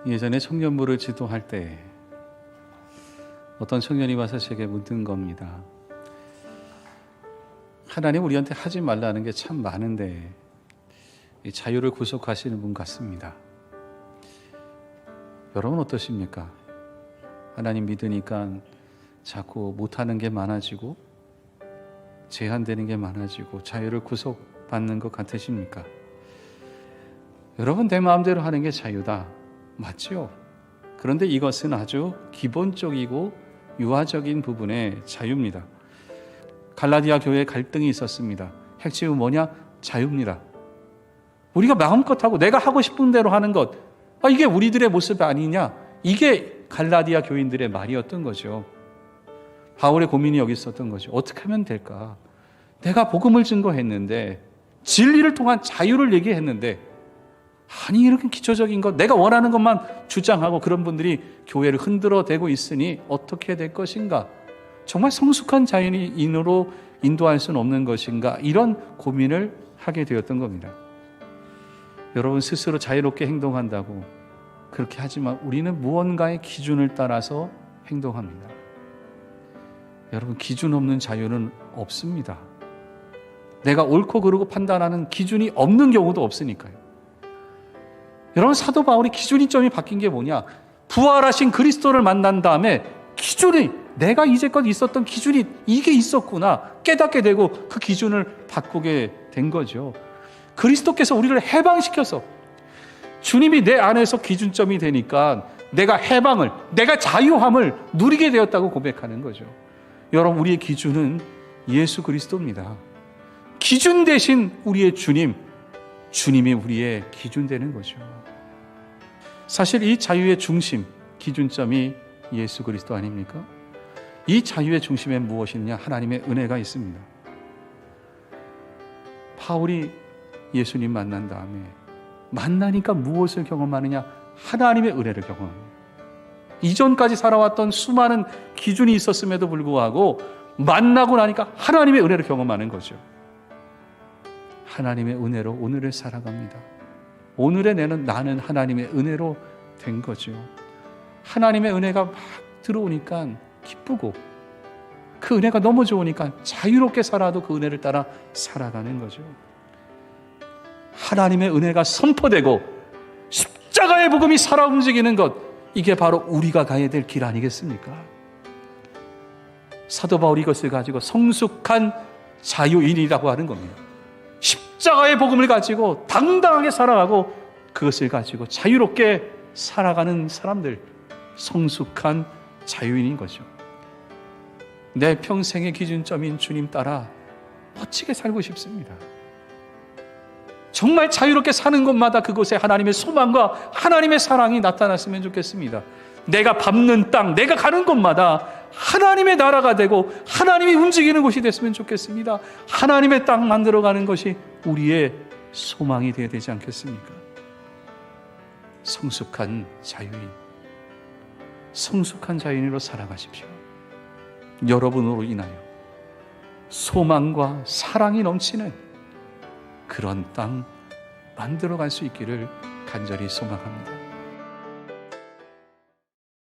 예전에 청년부를 지도할 때 어떤 청년이 와서 제게 묻는 겁니다. 하나님 우리한테 하지 말라는 게 참 많은데 자유를 구속하시는 분 같습니다. 여러분 어떠십니까? 하나님 믿으니까 자꾸 못하는 게 많아지고 제한되는 게 많아지고 자유를 구속받는 것 같으십니까? 여러분 내 마음대로 하는 게 자유다. 맞죠? 그런데 이것은 아주 기본적이고 유아적인 부분의 자유입니다. 갈라디아 교회에 갈등이 있었습니다. 핵심은 뭐냐? 자유입니다. 우리가 마음껏 하고 내가 하고 싶은 대로 하는 것, 이게 우리들의 모습 아니냐? 이게 갈라디아 교인들의 말이었던 거죠. 바울의 고민이 여기 있었던 거죠. 어떻게 하면 될까? 내가 복음을 증거했는데, 진리를 통한 자유를 얘기했는데, 아니 이렇게 기초적인 것, 내가 원하는 것만 주장하고 그런 분들이 교회를 흔들어 대고 있으니 어떻게 될 것인가? 정말 성숙한 자연인으로 인도할 수는 없는 것인가? 이런 고민을 하게 되었던 겁니다. 여러분 스스로 자유롭게 행동한다고 그렇게 하지만 우리는 무언가의 기준을 따라서 행동합니다. 여러분 기준 없는 자유는 없습니다. 내가 옳고 그르고 판단하는 기준이 없는 경우도 없으니까요. 여러분 사도 바울이 기준점이 바뀐 게 뭐냐? 부활하신 그리스도를 만난 다음에 기준이, 내가 이제껏 있었던 기준이 이게 있었구나 깨닫게 되고 그 기준을 바꾸게 된 거죠. 그리스도께서 우리를 해방시켜서 주님이 내 안에서 기준점이 되니까 내가 해방을, 내가 자유함을 누리게 되었다고 고백하는 거죠. 여러분 우리의 기준은 예수 그리스도입니다. 기준 대신 우리의 주님, 주님이 우리의 기준 되는 거죠. 사실 이 자유의 중심, 기준점이 예수 그리스도 아닙니까? 이 자유의 중심에 무엇이냐? 하나님의 은혜가 있습니다. 바울이 예수님 만난 다음에 만나니까 무엇을 경험하느냐? 하나님의 은혜를 경험합니다. 이전까지 살아왔던 수많은 기준이 있었음에도 불구하고 만나고 나니까 하나님의 은혜를 경험하는 거죠. 하나님의 은혜로 오늘을 살아갑니다. 오늘의 나는 하나님의 은혜로 된 거죠. 하나님의 은혜가 막 들어오니까 기쁘고 그 은혜가 너무 좋으니까 자유롭게 살아도 그 은혜를 따라 살아가는 거죠. 하나님의 은혜가 선포되고 십자가의 복음이 살아 움직이는 것, 이게 바로 우리가 가야 될 길 아니겠습니까? 사도 바울이 이것을 가지고 성숙한 자유인이라고 하는 겁니다. 십자가의 복음을 가지고 당당하게 살아가고 그것을 가지고 자유롭게 살아가는 사람들, 성숙한 자유인인 거죠. 내 평생의 기준점인 주님 따라 멋지게 살고 싶습니다. 정말 자유롭게 사는 곳마다 그곳에 하나님의 소망과 하나님의 사랑이 나타났으면 좋겠습니다. 내가 밟는 땅, 내가 가는 곳마다 하나님의 나라가 되고 하나님이 움직이는 곳이 됐으면 좋겠습니다. 하나님의 땅 만들어가는 것이 우리의 소망이 되어야 되지 않겠습니까? 성숙한 자유인, 성숙한 자유인으로 살아가십시오. 여러분으로 인하여 소망과 사랑이 넘치는 그런 땅 만들어갈 수 있기를 간절히 소망합니다.